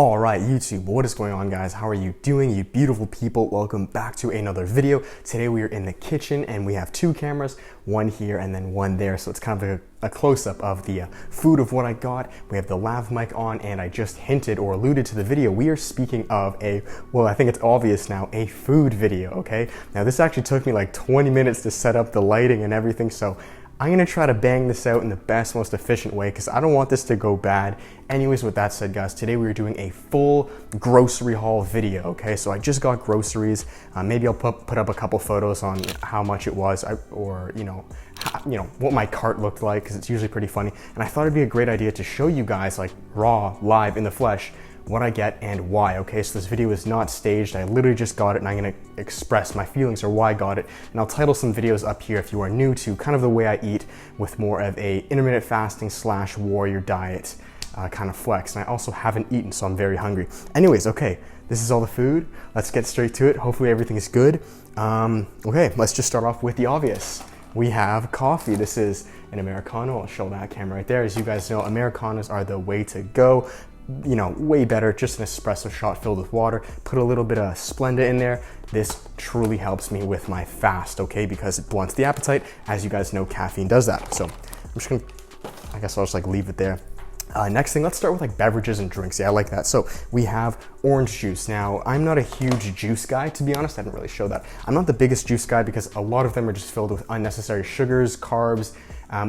All right, YouTube, what is going on, guys? How are you doing, you beautiful people? Welcome back to another video. Today we are in the kitchen and we have two cameras, one here and then one there. So it's kind of a close-up of the food of what I got. We have the lav mic on, and I just hinted or alluded to the video. We are speaking of well, I think it's obvious now, a food video, okay? Now this actually took me like 20 minutes to set up the lighting and everything, so I'm gonna try to bang this out in the best, most efficient way because I don't want this to go bad. Anyways, with that said, guys, today we're doing a full grocery haul video, okay? So I just got groceries. Maybe I'll put up a couple photos on how much it was, or what my cart looked like, because it's usually pretty funny. And I thought it'd be a great idea to show you guys, like raw, live, in the flesh, what I get and why, okay? So this video is not staged. I literally just got it and I'm gonna express my feelings or why I got it. And I'll title some videos up here if you are new to kind of the way I eat, with more of a intermittent fasting / warrior diet kind of flex. And I also haven't eaten, so I'm very hungry. Anyways, okay, this is all the food. Let's get straight to it. Hopefully everything is good. Okay, let's just start off with the obvious. We have coffee. This is an Americano. I'll show that camera right there. As you guys know, Americanos are the way to go. You know, way better, just an espresso shot filled with water. Put a little bit of Splenda in there. This truly helps me with my fast, okay, because it blunts the appetite. As you guys know, caffeine does that. So I'm just gonna, I guess I'll just like leave it there. Next thing, let's start with like beverages and drinks. Yeah, I like that. So we have orange juice. Now, I'm not a huge juice guy, to be honest. I didn't really show that. I'm not the biggest juice guy because a lot of them are just filled with unnecessary sugars, carbs,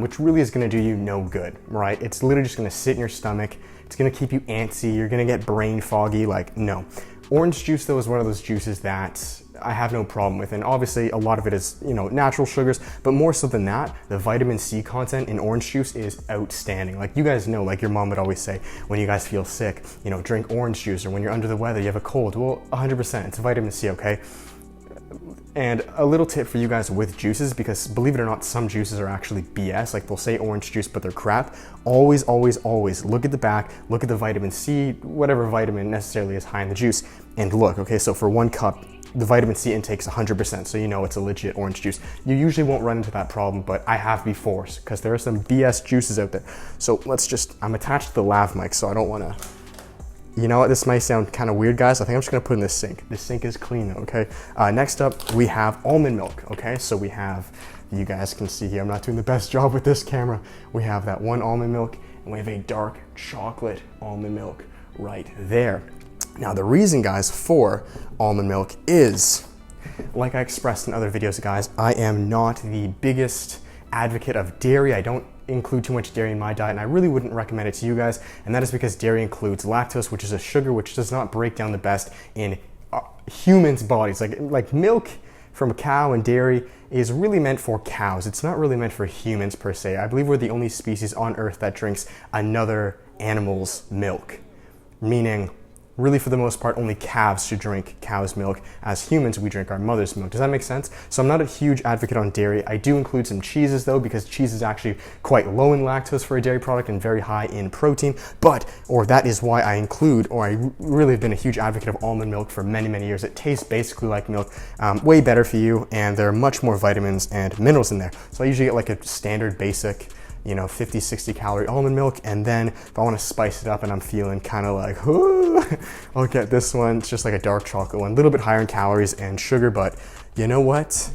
which really is gonna do you no good, right? It's literally just gonna sit in your stomach. It's gonna keep you antsy. You're gonna get brain foggy, like, no. Orange juice, though, is one of those juices that I have no problem with. And obviously a lot of it is, natural sugars, but more so than that, the vitamin C content in orange juice is outstanding. Like you guys know, like your mom would always say, when you guys feel sick, drink orange juice, or when you're under the weather, you have a cold. Well, 100%, it's vitamin C, okay? And a little tip for you guys with juices, because believe it or not, some juices are actually BS. Like they'll say orange juice, but they're crap. Always, always, always look at the back, look at the vitamin C, whatever vitamin necessarily is high in the juice, and look, okay, so for 1 cup, the vitamin C intake is 100%, so you know it's a legit orange juice. You usually won't run into that problem, but I have before, because there are some BS juices out there. So I'm attached to the lav mic, so I don't wanna, you know what, this might sound kind of weird, guys. I think I'm just gonna put in this sink. This sink is clean, okay? Next up, we have almond milk, okay? So we have, you guys can see here, I'm not doing the best job with this camera. We have that one almond milk, and we have a dark chocolate almond milk right there. Now, the reason, guys, for almond milk is, like I expressed in other videos, guys, I am not the biggest advocate of dairy. I don't include too much dairy in my diet, and I really wouldn't recommend it to you guys, and that is because dairy includes lactose, which is a sugar which does not break down the best in humans' bodies. Like milk from a cow and dairy is really meant for cows. It's not really meant for humans per se. I believe we're the only species on Earth that drinks another animal's milk, meaning really, for the most part, only calves should drink cow's milk. As humans, we drink our mother's milk. Does that make sense? So I'm not a huge advocate on dairy. I do include some cheeses, though, because cheese is actually quite low in lactose for a dairy product and very high in protein. That is why I really have been a huge advocate of almond milk for many, many years. It tastes basically like milk, way better for you, and there are much more vitamins and minerals in there. So I usually get like a standard basic 50, 60 calorie almond milk. And then if I want to spice it up and I'm feeling kind of like, I'll get this one. It's just like a dark chocolate one, a little bit higher in calories and sugar, but you know what?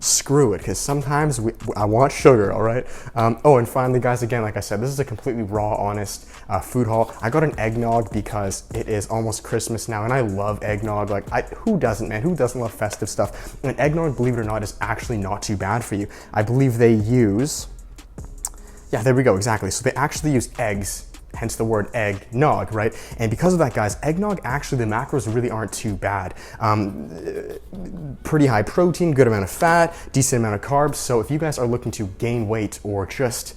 Screw it, because sometimes I want sugar, all right? And finally, guys, again, like I said, this is a completely raw, honest food haul. I got an eggnog because it is almost Christmas now, and I love eggnog. Who doesn't, man? Who doesn't love festive stuff? And eggnog, believe it or not, is actually not too bad for you. I believe they use, yeah, there we go, exactly. So they actually use eggs, hence the word eggnog, right? And because of that, guys, eggnog, actually, the macros really aren't too bad. Pretty high protein, good amount of fat, decent amount of carbs. So if you guys are looking to gain weight or just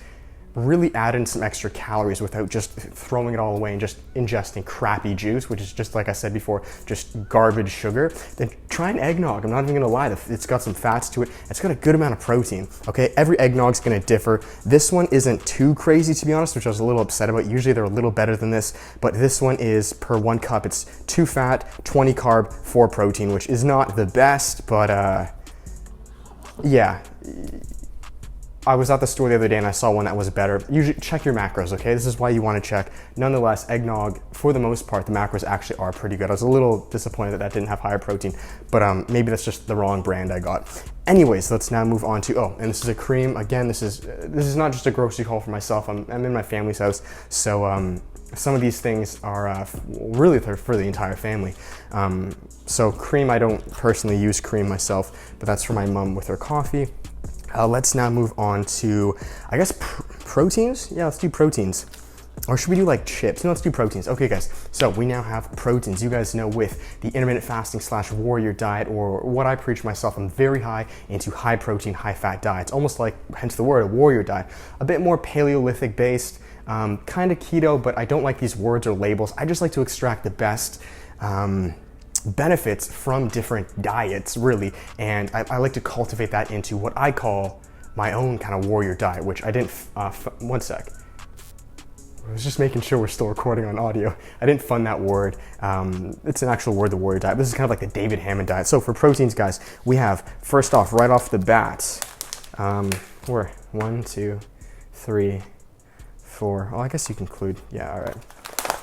really add in some extra calories without just throwing it all away and just ingesting crappy juice, which is just, like I said before, just garbage sugar, then try an eggnog. I'm not even gonna lie, it's got some fats to it. It's got a good amount of protein, okay? Every eggnog's gonna differ. This one isn't too crazy, to be honest, which I was a little upset about. Usually they're a little better than this, but this one is, per 1 cup, it's 2 fat, 20 carb, 4 protein, which is not the best, but yeah. I was at the store the other day and I saw one that was better. Usually check your macros, okay? This is why you want to check. Nonetheless, eggnog, for the most part, the macros actually are pretty good. I was a little disappointed that that didn't have higher protein, but maybe that's just the wrong brand I got. Anyways, let's now move on to, oh, and this is a cream. Again, this is not just a grocery haul for myself. I'm in my family's house, so some of these things are really for the entire family. So cream, I don't personally use cream myself, but that's for my mom with her coffee. Let's now move on to, I guess, proteins? Yeah, let's do proteins. Or should we do like chips? No, let's do proteins. Okay, guys, so we now have proteins. You guys know with the intermittent fasting / warrior diet, or what I preach myself, I'm very high into high protein, high fat diets, almost like, hence the word, a warrior diet. A bit more Paleolithic based, kind of keto, but I don't like these words or labels. I just like to extract the best benefits from different diets, really, and I like to cultivate that into what I call my own kind of warrior diet, which I didn't, one sec. I was just making sure we're still recording on audio. I didn't fund that word. It's an actual word, the warrior diet. This is kind of like the David Hammond diet. So for proteins, guys, we have, first off, right off the bat, we're 1, 2, 3, 4. Oh, I guess you can include, yeah, all right.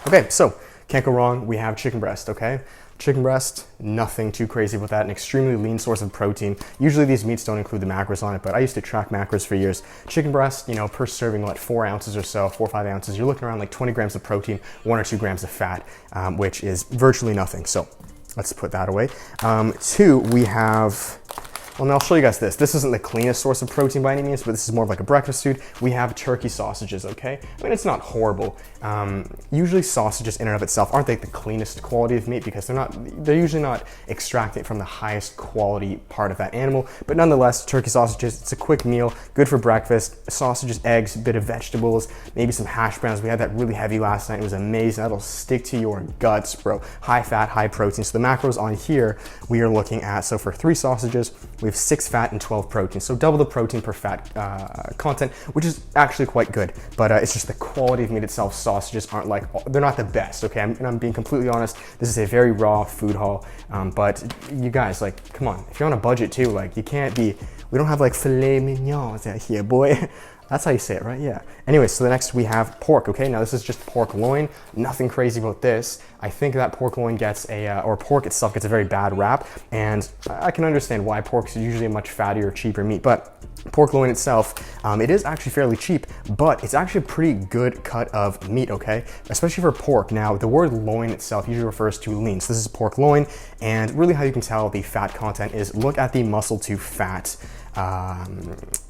Okay, so can't go wrong. We have chicken breast, okay? Chicken breast, nothing too crazy with that. An extremely lean source of protein. Usually these meats don't include the macros on it, but I used to track macros for years. Chicken breast, you know, per serving, what, 4 ounces or so, 4 or 5 ounces. You're looking around like 20 grams of protein, 1 or 2 grams of fat, which is virtually nothing. So let's put that away. 2, we have, well, now I'll show you guys this. This isn't the cleanest source of protein by any means, but this is more of like a breakfast food. We have turkey sausages, okay? I mean, it's not horrible. Usually sausages in and of itself aren't like the cleanest quality of meat because they're usually not extracting from the highest quality part of that animal. But nonetheless, turkey sausages, it's a quick meal, good for breakfast. Sausages, eggs, a bit of vegetables, maybe some hash browns. We had that really heavy last night. It was amazing. That'll stick to your guts, bro. High fat, high protein. So the macros on here, we are looking at, so for 3 sausages, we have 6 fat and 12 protein. So double the protein per fat content, which is actually quite good. But it's just the quality of meat itself. Sausages aren't like, they're not the best, okay? And I'm being completely honest. This is a very raw food haul. But you guys, like, come on. If you're on a budget too, like, you can't be, we don't have like filet mignons out here, boy. That's how you say it, right? Yeah. Anyway, so the next we have pork, okay? Now this is just pork loin. Nothing crazy about this. I think that pork loin gets or pork itself gets a very bad rap, and I can understand why. Pork is usually a much fattier, cheaper meat, but pork loin itself, it is actually fairly cheap, but it's actually a pretty good cut of meat, okay? Especially for pork. Now, the word loin itself usually refers to lean. So this is pork loin, and really how you can tell the fat content is look at the muscle to fat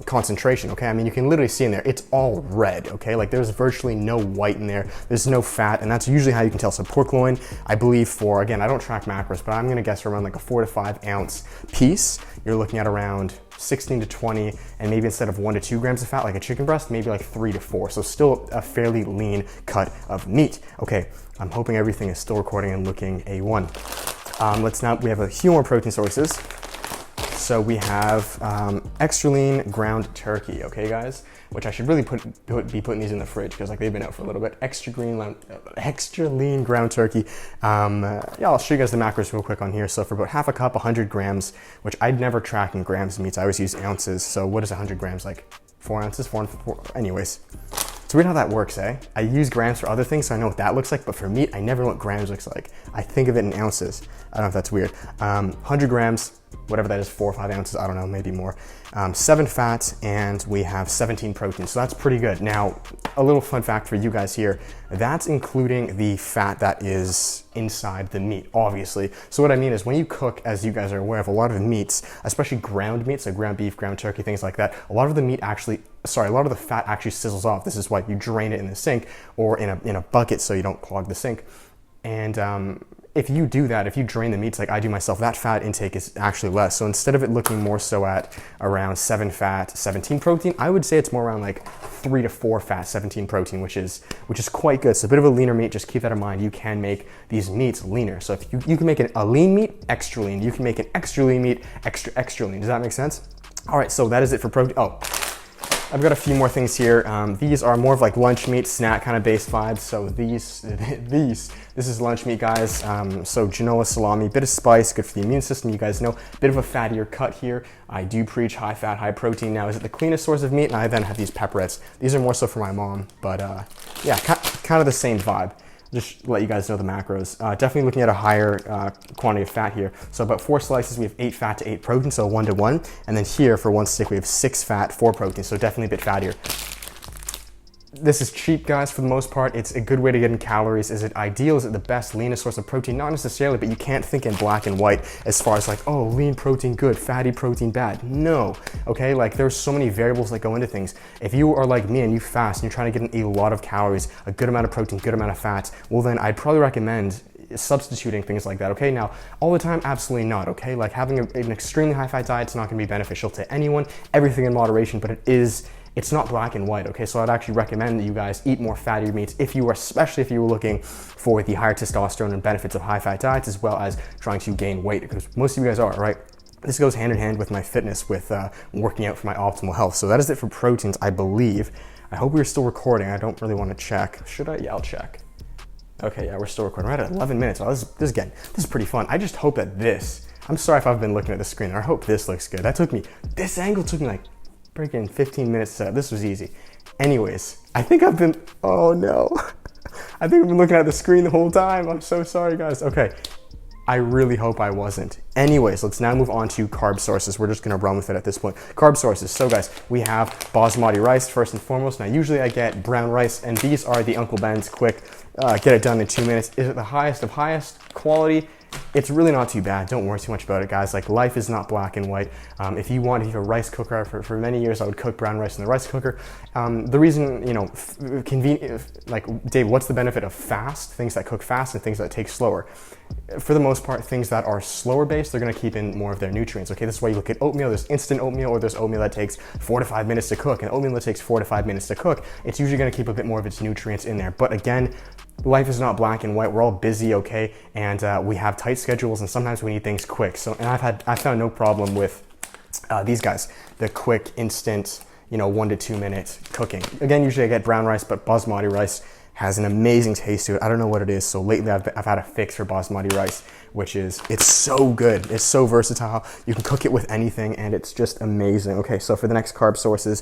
concentration, okay? I mean, you can literally see in there, it's all red, okay? Like there's virtually no white in there. There's no fat, and that's usually how you can tell. So pork loin, I believe for, again, I don't track macros, but I'm gonna guess around like a 4 to 5 ounce piece, you're looking at around 16 to 20, and maybe instead of 1 to 2 grams of fat like a chicken breast, maybe like 3 to 4. So still a fairly lean cut of meat. Okay, I'm hoping everything is still recording and looking A1. We have a few more protein sources. So we have extra lean ground turkey, okay guys? Which I should really be putting these in the fridge because like they've been out for a little bit. Extra lean ground turkey. Yeah, I'll show you guys the macros real quick on here. So for about half a cup, 100 grams, which I'd never track in grams of meats. I always use ounces. So what is 100 grams? Like 4 ounces, 4 anyways. It's weird how that works, eh? I use grams for other things, so I know what that looks like, but for meat, I never know what grams looks like. I think of it in ounces. I don't know if that's weird. 100 grams, whatever that is, 4 or 5 ounces, I don't know, maybe more. 7 fat, and we have 17 protein, so that's pretty good. Now, a little fun fact for you guys here, that's including the fat that is inside the meat, obviously. So what I mean is when you cook, as you guys are aware of, a lot of meats, especially ground meats, like ground beef, ground turkey, things like that, a lot of the fat actually sizzles off. This is why you drain it in the sink or in a bucket so you don't clog the sink. And if you do that, if you drain the meats like I do myself, that fat intake is actually less. So instead of it looking more so at around 7 fat, 17 protein, I would say it's more around like 3 to 4 fat, 17 protein, which is quite good. So a bit of a leaner meat, just keep that in mind. You can make these meats leaner. So if you can make a lean meat, extra lean. You can make an extra lean meat, extra lean. Does that make sense? All right, so that is it for protein. Oh, I've got a few more things here. These are more of like lunch meat, snack kind of based vibes. So this is lunch meat, guys. So Genoa salami, bit of spice, good for the immune system. You guys know, bit of a fattier cut here. I do preach high fat, high protein. Now, is it the cleanest source of meat? And I then have these pepperettes. These are more so for my mom, but yeah, kind of the same vibe. Just let you guys know the macros. Definitely looking at a higher quantity of fat here. So about 4 slices, we have 8 fat to 8 protein, so 1 to 1. And then here for 1 stick, we have 6 fat, 4 protein, so definitely a bit fattier. This is cheap, guys, for the most part. It's a good way to get in calories. Is it ideal? Is it the best, leanest source of protein? Not necessarily, but you can't think in black and white as far as like, oh, lean protein good, fatty protein bad. No, okay? Like there's so many variables that go into things. If you are like me and you fast and you're trying to get in a lot of calories, a good amount of protein, good amount of fats, well then I'd probably recommend substituting things like that, okay? Now, all the time, absolutely not, okay? Like having an extremely high fat diet is not gonna be beneficial to anyone, everything in moderation, but it's not black and white, okay? So I'd actually recommend that you guys eat more fattier meats especially if you were looking for the higher testosterone and benefits of high fat diets, as well as trying to gain weight, because most of you guys are, right? This goes hand in hand with my fitness, with working out for my optimal health. So that is it for proteins, I believe. I hope we're still recording. I don't really want to check. Should I? Yeah, I'll check. Okay, yeah, we're still recording. We're at 11 minutes. Oh, this is pretty fun. I just hope that I'm sorry if I've been looking at the screen. I hope this looks good. This angle took me like freaking 15 minutes to set up. This was easy. Anyways, oh no. I think I've been looking at the screen the whole time. I'm so sorry, guys. Okay, I really hope I wasn't. Anyways, let's now move on to carb sources. We're just gonna run with it at this point. Carb sources. So guys, we have basmati rice first and foremost. Now, usually I get brown rice, and these are the Uncle Ben's quick, get it done in 2 minutes. Is it the highest of highest quality? It's really not too bad. Don't worry too much about it, guys. Like, life is not black and white. If you want to have a rice cooker, for many years I would cook brown rice in the rice cooker. The reason, convenient, like, Dave, what's the benefit of fast? Things that cook fast and things that take slower. For the most part, things that are slower based, they're gonna keep in more of their nutrients, okay? This is why you look at oatmeal. There's instant oatmeal, or there's oatmeal that takes 4 to 5 minutes to cook. And oatmeal that takes 4 to 5 minutes to cook, it's usually gonna keep a bit more of its nutrients in there. But again, life is not black and white. We're all busy, okay? And we have tight schedules, and sometimes we need things quick. So, and I found no problem with these guys, the quick, instant, 1 to 2 minute cooking. Again, usually I get brown rice, but basmati rice has an amazing taste to it. I don't know what it is. So lately I've had a fix for basmati rice, it's so good. It's so versatile. You can cook it with anything, and it's just amazing. Okay, so for the next carb sources,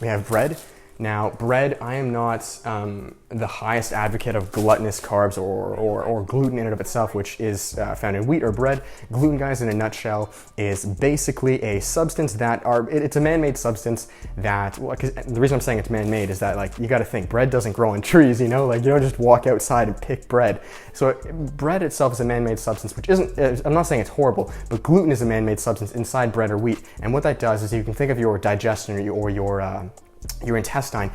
we have bread. Now, bread, I am not the highest advocate of gluttonous carbs or gluten in and of itself, which is found in wheat or bread. Gluten, guys, in a nutshell, is basically a substance it's a man-made substance that, the reason I'm saying it's man-made is that, like, you gotta think, bread doesn't grow on trees, you don't just walk outside and pick bread. So bread itself is a man-made substance, which isn't, I'm not saying it's horrible, but gluten is a man-made substance inside bread or wheat. And what that does is, you can think of your digestion or your intestine.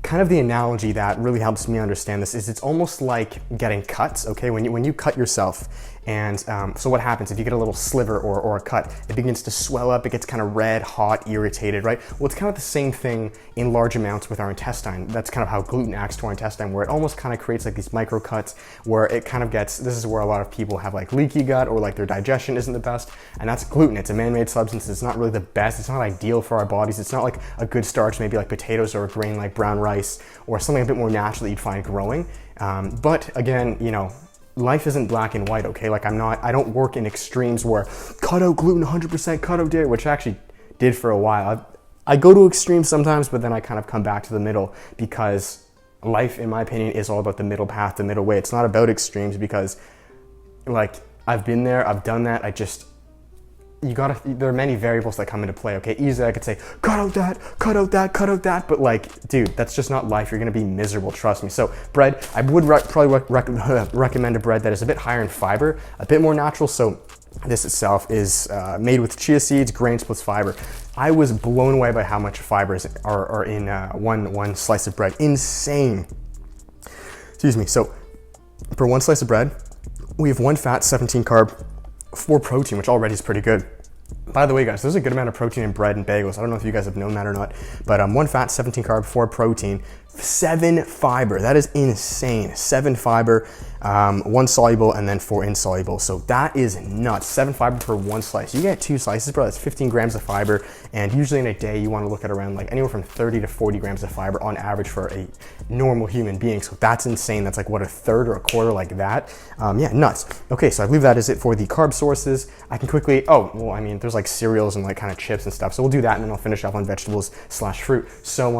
Kind of the analogy that really helps me understand this is, it's almost like getting cuts, okay? When you cut yourself, and so what happens if you get a little sliver or a cut? It begins to swell up, it gets kind of red, hot, irritated, right? Well, it's kind of the same thing in large amounts with our intestine. That's kind of how gluten acts to our intestine, where it almost kind of creates like these micro cuts, where it kind of this is where a lot of people have like leaky gut, or like their digestion isn't the best, and that's gluten. It's a man-made substance. It's not really the best. It's not ideal for our bodies. It's not like a good starch, maybe like potatoes or a grain like brown rice, or something a bit more natural that you'd find growing. But again, life isn't black and white, okay? Like, I don't work in extremes where cut out gluten 100%, cut out dairy, which I actually did for a while. I go to extremes sometimes, but then I kind of come back to the middle, because life, in my opinion, is all about the middle path, the middle way. It's not about extremes, because, like, I've been there, I've done that. There are many variables that come into play, okay? Easily I could say, cut out that, cut out that, cut out that, but like, dude, that's just not life. You're gonna be miserable, trust me. So bread, I would probably recommend a bread that is a bit higher in fiber, a bit more natural. So this itself is made with chia seeds, grains plus fiber. I was blown away by how much fibers are in one slice of bread. Insane. Excuse me. So for one slice of bread, we have 1 fat, 17 carb, 4 protein, which already is pretty good. By the way, guys, there's a good amount of protein in bread and bagels. I don't know if you guys have known that or not, but 1 fat, 17 carb, 4 protein, 7 fiber. That is insane. 7 fiber, 1 soluble, and then 4 insoluble. So that is nuts. 7 fiber for 1 slice. You get 2 slices, bro. That's 15 grams of fiber. And usually in a day, you want to look at around like anywhere from 30 to 40 grams of fiber on average for a normal human being. So that's insane. That's like what, a third or a quarter like that. Yeah, nuts. Okay, so I believe that is it for the carb sources. I can quickly, oh, well, I mean, there's like cereals and like kind of chips and stuff. So we'll do that and then I'll finish off on vegetables / fruit. So,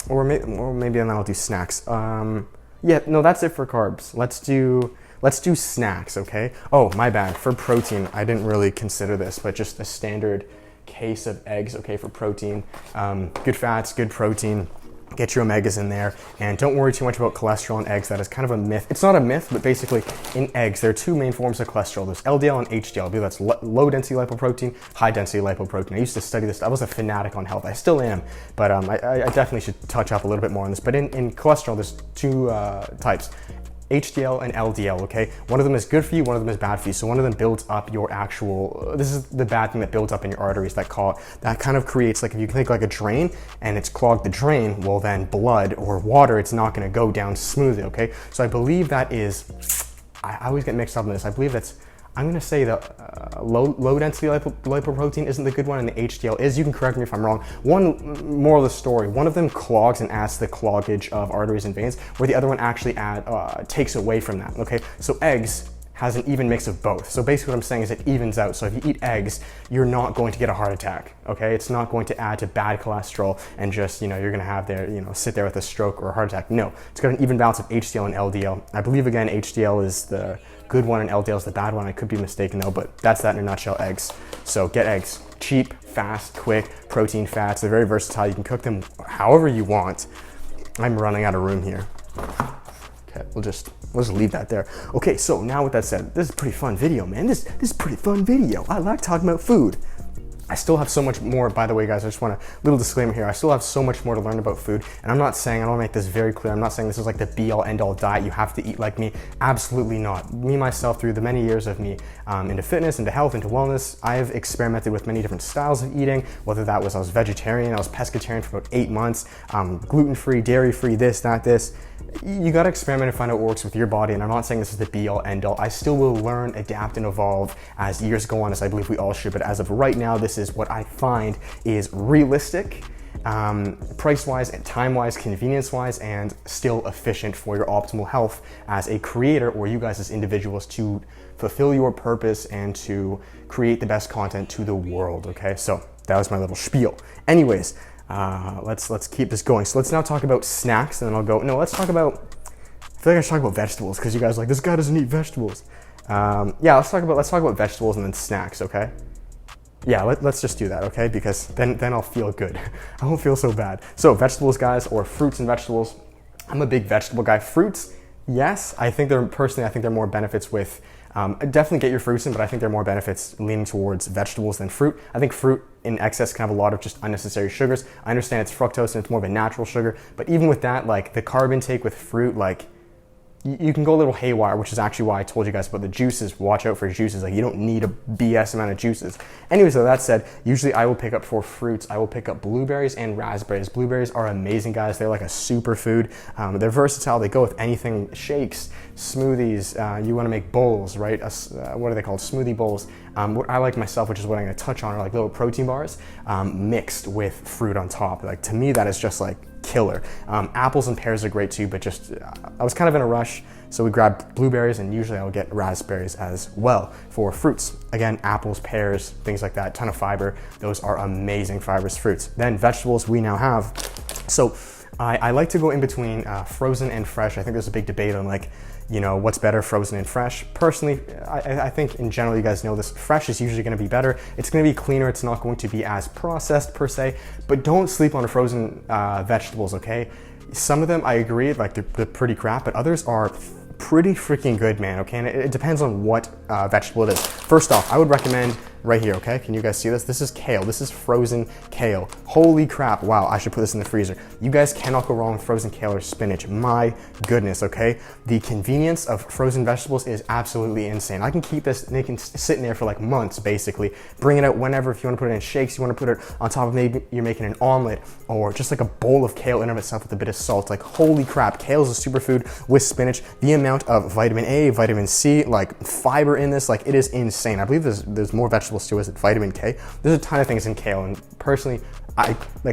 or maybe then I'll do snacks. Yeah, no, that's it for carbs. Let's do snacks, okay? Oh, my bad. For protein, I didn't really consider this, but just a standard case of eggs, okay, for protein. Good fats, good protein. Get your omegas in there, and don't worry too much about cholesterol in eggs. That is kind of a myth. It's not a myth, but basically in eggs, there are 2 main forms of cholesterol. There's LDL and HDL. I believe that's low density lipoprotein, high density lipoprotein. I used to study this. I was a fanatic on health. I still am, but I definitely should touch up a little bit more on this. But in cholesterol, there's 2 types. HDL and LDL, okay? One of them is good for you, one of them is bad for you. So one of them builds up your actual, this is the bad thing that builds up in your arteries that kind of creates, like if you think like a drain and it's clogged the drain, well then blood or water, it's not gonna go down smoothly, okay? So I believe that is, I always get mixed up in this. I believe that's, I'm gonna say that low density lipoprotein isn't the good one and the HDL is. You can correct me if I'm wrong. One moral of the story, one of them clogs and adds to the cloggage of arteries and veins, where the other one actually takes away from that, okay? So eggs has an even mix of both. So basically what I'm saying is it evens out. So if you eat eggs, you're not going to get a heart attack, okay? It's not going to add to bad cholesterol and just, you know, you're gonna have there, you know, sit there with a stroke or a heart attack. No, it's got an even balance of HDL and LDL. I believe again, HDL is the good one and LDL is the bad one. I could be mistaken though, but that's that in a nutshell, eggs. So get eggs, cheap, fast, quick, protein, fats. They're very versatile. You can cook them however you want. I'm running out of room here. Okay, we'll just leave that there. Okay, so now with that said, this is a pretty fun video, man. This is a pretty fun video. I like talking about food. I still have so much more, by the way, guys, I just want a little disclaimer here. I still have so much more to learn about food. And I'm not saying, I want to make this very clear, I'm not saying this is like the be-all, end-all diet. You have to eat like me. Absolutely not. Me, myself, through the many years of me into fitness, into health, into wellness, I've experimented with many different styles of eating, whether that was I was vegetarian, I was pescatarian for about 8 months, gluten-free, dairy-free, this, that, this. You gotta experiment and find out what works with your body, and I'm not saying this is the be-all, end-all. I still will learn, adapt, and evolve as years go on, as I believe we all should, but as of right now, this is what I find is realistic, price-wise, and time-wise, convenience-wise, and still efficient for your optimal health as a creator, or you guys as individuals, to fulfill your purpose and to create the best content to the world, okay? So that was my little spiel. Anyways, let's keep this going. So let's now talk about snacks, and then I'll go, no, let's talk about, I feel like I should talk about vegetables, because you guys are like, this guy doesn't eat vegetables. Yeah, let's talk about vegetables and then snacks, okay? Yeah, let's just do that, okay? Because then I'll feel good. I won't feel so bad. So vegetables, guys, or fruits and vegetables. I'm a big vegetable guy. Fruits, yes, I think there are more benefits with, definitely get your fruits in, but I think there are more benefits leaning towards vegetables than fruit. I think fruit in excess can have a lot of just unnecessary sugars. I understand it's fructose and it's more of a natural sugar, but even with that, like the carb intake with fruit, like you can go a little haywire, which is actually why I told you guys about the juices. Watch out for juices. Like you don't need a BS amount of juices. Anyway, so that said, usually I will pick up for fruits, I will pick up blueberries and raspberries. Blueberries are amazing, guys. They're like a superfood. They're versatile. They go with anything, shakes, smoothies. You want to make bowls, right? What are they called? Smoothie bowls. What I like myself, which is what I'm going to touch on, are like little protein bars mixed with fruit on top. Like to me, that is just like killer. Apples and pears are great too, but just I was kind of in a rush, so we grabbed blueberries, and usually I'll get raspberries as well for fruits. Again, apples, pears, things like that, ton of fiber. Those are amazing fibrous fruits. Then vegetables we now have. So I like to go in between frozen and fresh. I think there's a big debate on like, you know, what's better, frozen and fresh. Personally, I think in general, you guys know this, fresh is usually gonna be better. It's gonna be cleaner, it's not going to be as processed per se, but don't sleep on frozen vegetables, okay? Some of them, I agree, like they're pretty crap, but others are pretty freaking good, man, okay? And it depends on what vegetable it is. First off, I would recommend right here, okay? Can you guys see this? This is kale. This is frozen kale. Holy crap. Wow, I should put this in the freezer. You guys cannot go wrong with frozen kale or spinach. My goodness, okay? The convenience of frozen vegetables is absolutely insane. I can keep this, and they can sit in there for like months, basically. Bring it out whenever, if you want to put it in shakes, you want to put it on top of, maybe you're making an omelet, or just like a bowl of kale in and of itself with a bit of salt. Like, holy crap, kale is a superfood with spinach. The amount of vitamin A, vitamin C, like fiber in this, like it is insane. I believe there's more vegetables too, is it vitamin K? There's a ton of things in kale, and personally,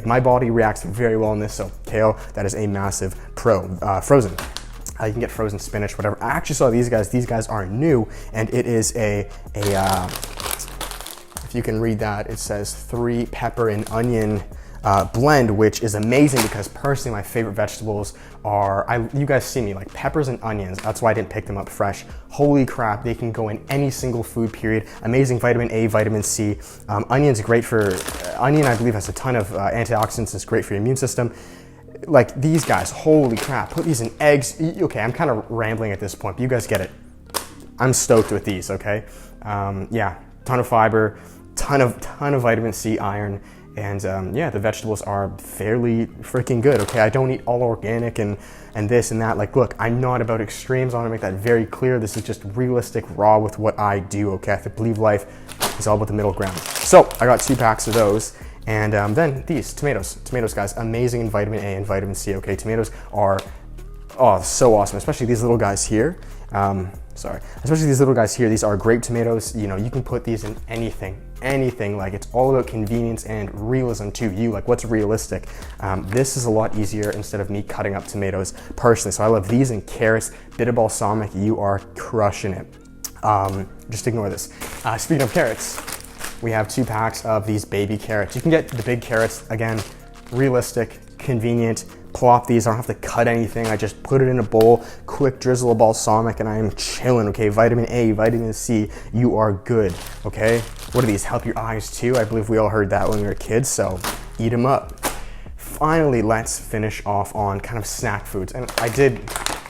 my body reacts very well in this, so kale, that is a massive pro. Frozen. You can get frozen spinach, whatever. I actually saw these guys. These guys are new, and it is if you can read that, it says 3 pepper and onion blend, which is amazing because personally my favorite vegetables are, you guys see me, like peppers and onions. That's why I didn't pick them up fresh. Holy crap, they can go in any single food, period. Amazing vitamin A, vitamin C. Onion's great for, onion I believe has a ton of antioxidants. It's great for your immune system. Like these guys, holy crap, put these in eggs. Okay, I'm kind of rambling at this point, but you guys get it. I'm stoked with these, okay? Yeah, ton of fiber, ton of vitamin C, iron, and yeah, the vegetables are fairly freaking good, okay? I don't eat all organic and this and that. Like, look, I'm not about extremes. I want to make that very clear. This is just realistic, raw with what I do, okay? I believe life is all about the middle ground. So I got 2 packs of those. And then these tomatoes, guys, amazing in vitamin A and vitamin C, okay? Tomatoes are, oh, so awesome, especially these little guys here. Especially these little guys here. These are grape tomatoes. You know, you can put these in anything. Like, it's all about convenience and realism to you, like what's realistic. This is a lot easier instead of me cutting up tomatoes personally. So I love these, and carrots, bit of balsamic, you are crushing it. Just ignore this. Speaking of carrots, we have 2 packs of these baby carrots. You can get the big carrots, again, realistic, convenient. Plop these, I don't have to cut anything. I just put it in a bowl, quick drizzle of balsamic, and I am chilling, okay? Vitamin A, vitamin C, you are good, okay? What do these, help your eyes too? I believe we all heard that when we were kids, so eat them up. Finally, let's finish off on kind of snack foods. And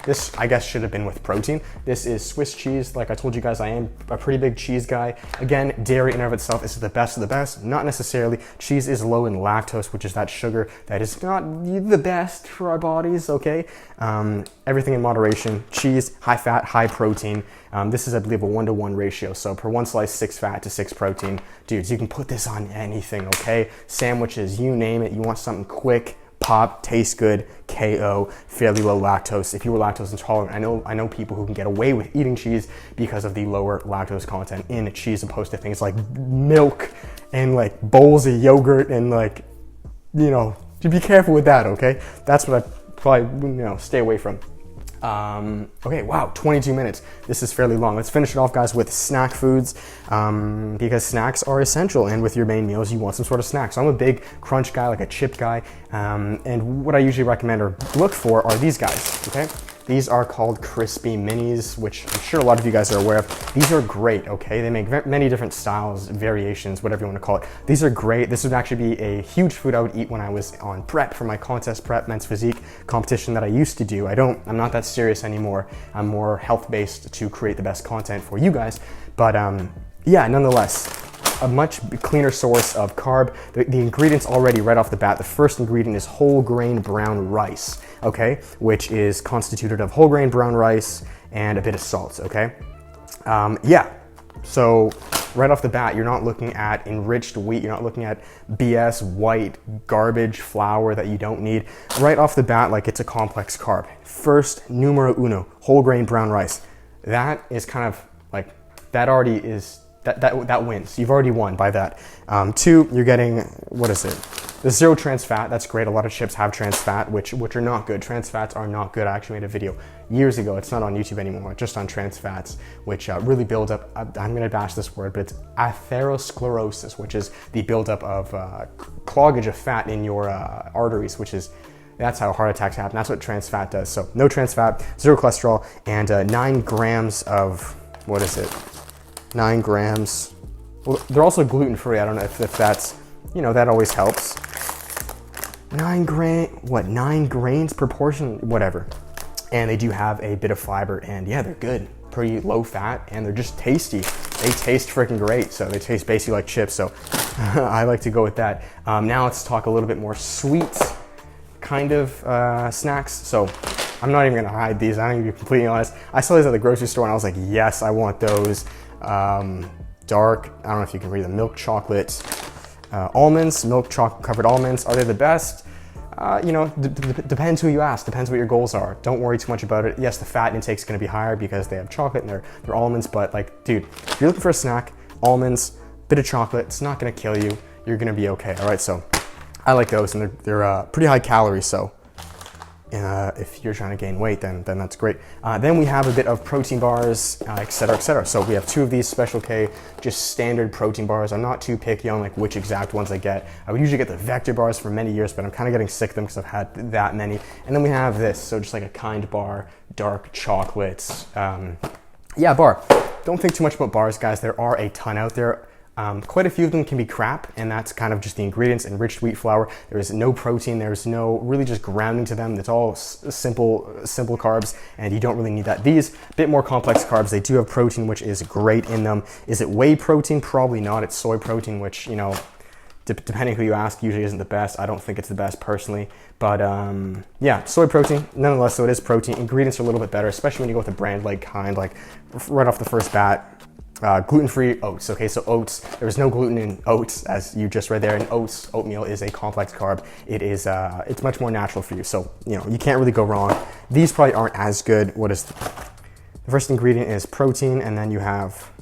this, I guess, should have been with protein. This is Swiss cheese. Like I told you guys, I am a pretty big cheese guy. Again, dairy in and of itself is the best of the best. Not necessarily. Cheese is low in lactose, which is that sugar that is not the best for our bodies, okay? Everything in moderation. Cheese, high fat, high protein. This is, I believe, a 1-to-1 ratio. So per 1 slice, 6 fat to 6 protein. Dudes, you can put this on anything, okay? Sandwiches, you name it. You want something quick, pop, tastes good, KO, fairly low lactose. If you were lactose intolerant, I know people who can get away with eating cheese because of the lower lactose content in cheese, opposed to things like milk and like bowls of yogurt, and like, you know, to be careful with that, okay? That's what I probably, you know, stay away from. Okay, wow, 22 minutes. This is fairly long. Let's finish it off, guys, with snack foods, because snacks are essential, and with your main meals, you want some sort of snack. So I'm a big crunch guy, like a chip guy, and what I usually recommend or look for are these guys, okay? These are called Krispy Minis, which I'm sure a lot of you guys are aware of. These are great, okay? They make many different styles, variations, whatever you want to call it. These are great. This would actually be a huge food I would eat when I was on prep for my contest prep men's physique competition that I used to do. I'm not that serious anymore. I'm more health-based to create the best content for you guys. But yeah, nonetheless, a much cleaner source of carb. The ingredients already right off the bat, the first ingredient is whole grain brown rice, okay? Which is constituted of whole grain brown rice and a bit of salt, okay? Yeah, so right off the bat, you're not looking at enriched wheat, you're not looking at BS white garbage flour that you don't need. Right off the bat, like, it's a complex carb. First, numero uno, whole grain brown rice. That is kind of like, that already is, that wins. You've already won by that. 2, you're getting, what is it? The 0 trans fat. That's great. A lot of chips have trans fat, which are not good. Trans fats are not good. I actually made a video years ago. It's not on YouTube anymore, just on trans fats, which really build up, I'm gonna bash this word, but it's atherosclerosis, which is the buildup of cloggage of fat in your arteries, that's how heart attacks happen. That's what trans fat does. So no trans fat, 0 cholesterol, and 9 grams of, what is it? 9 grams. Well, they're also gluten-free. I don't know if that's, you know, that always helps. 9 grains per portion, whatever. And they do have a bit of fiber, and yeah, they're good. pretty low fat, and they're just tasty. They taste freaking great. So they taste basically like chips. So I like to go with that. Now let's talk a little bit more sweet kind of snacks. So I'm not even gonna hide these. I'm gonna be completely honest. I saw these at the grocery store and I was like, yes, I want those. Dark, I don't know if you can read them, milk chocolate almonds, milk chocolate covered almonds. Are they the best? You know, depends who you ask, depends what your goals are. Don't worry too much about it. Yes, the fat intake is gonna be higher because they have chocolate and they're almonds, but like, dude, if you're looking for a snack, almonds, bit of chocolate, it's not gonna kill you. You're gonna be okay, all right? So I like those, and they're pretty high calories, so if you're trying to gain weight, then that's great. Then we have a bit of protein bars, et cetera, et cetera. So we have 2 of these Special K, just standard protein bars. I'm not too picky on like which exact ones I get. I would usually get the Vector bars for many years, but I'm kind of getting sick of them because I've had that many. And then we have this, so just like a Kind bar, dark chocolates. Yeah, bar. Don't think too much about bars, guys. There are a ton out there. Quite a few of them can be crap, and that's kind of just the ingredients. Enriched wheat flour. There is no protein. There's no really just grounding to them. It's all simple carbs, and you don't really need that. These bit more complex carbs. They do have protein, which is great in them. Is it whey protein? Probably not. It's soy protein, which, you know, depending who you ask, usually isn't the best. I don't think it's the best personally, but yeah, soy protein nonetheless. So it is protein. Ingredients are a little bit better, especially when you go with a brand like Kind, like right off the first bat. Gluten-free oats. Okay, so oats, there's no gluten in oats, as you just read there, and oatmeal is a complex carb. It is, it's much more natural for you, so, you know, you can't really go wrong. These probably aren't as good. What is the first ingredient is protein, and then you have,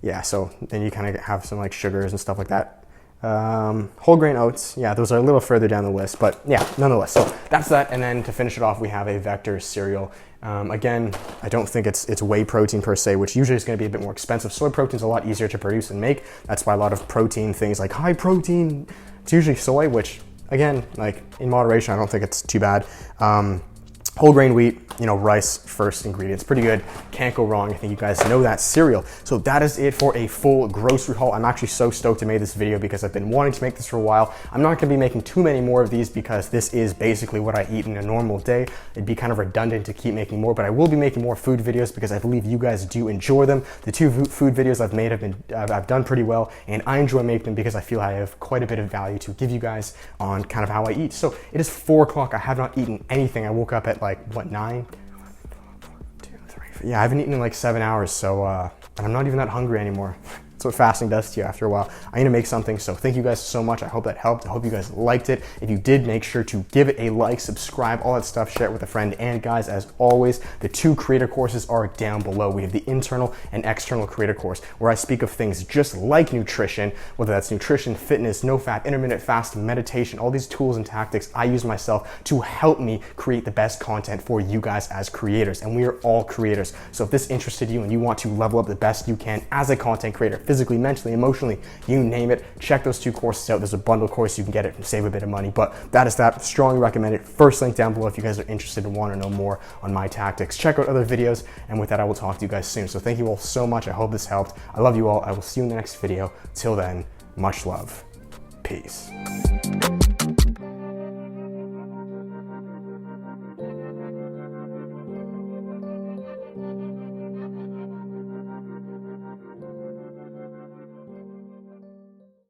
yeah, so then you kind of have some like sugars and stuff like that. Whole grain oats, yeah, those are a little further down the list, but yeah, nonetheless. So that's that, and then to finish it off, we have a Vector cereal. Again, I don't think it's whey protein per se, which usually is going to be a bit more expensive. Soy protein is a lot easier to produce and make. That's why a lot of protein things like high protein, it's usually soy, which again, like in moderation, I don't think it's too bad. Whole grain wheat, you know, rice, first ingredients, pretty good. Can't go wrong. I think you guys know that cereal. So that is it for a full grocery haul. I'm actually so stoked to make this video because I've been wanting to make this for a while. I'm not gonna be making too many more of these because this is basically what I eat in a normal day. It'd be kind of redundant to keep making more, but I will be making more food videos because I believe you guys do enjoy them. The 2 food videos I've made I've done pretty well, and I enjoy making them because I feel I have quite a bit of value to give you guys on kind of how I eat. So it is 4 o'clock. I have not eaten anything. I woke up at like, what, 9? Yeah, I haven't eaten in like 7 hours, so and I'm not even that hungry anymore. That's what fasting does to you after a while. I need to make something, so thank you guys so much. I hope that helped. I hope you guys liked it. If you did, make sure to give it a like, subscribe, all that stuff, share it with a friend. And guys, as always, the 2 creator courses are down below. We have the internal and external creator course, where I speak of things just like nutrition, whether that's nutrition, fitness, no fat, intermittent fasting, meditation, all these tools and tactics I use myself to help me create the best content for you guys as creators. And we are all creators. So if this interested you and you want to level up the best you can as a content creator, physically, mentally, emotionally, you name it, check those 2 courses out. There's a bundle course, you can get it and save a bit of money, but that is that. Strongly recommend it. First link down below if you guys are interested and want to know more on my tactics. Check out other videos, and with that, I will talk to you guys soon. So thank you all so much. I hope this helped. I love you all. I will see you in the next video. Till then, much love. Peace.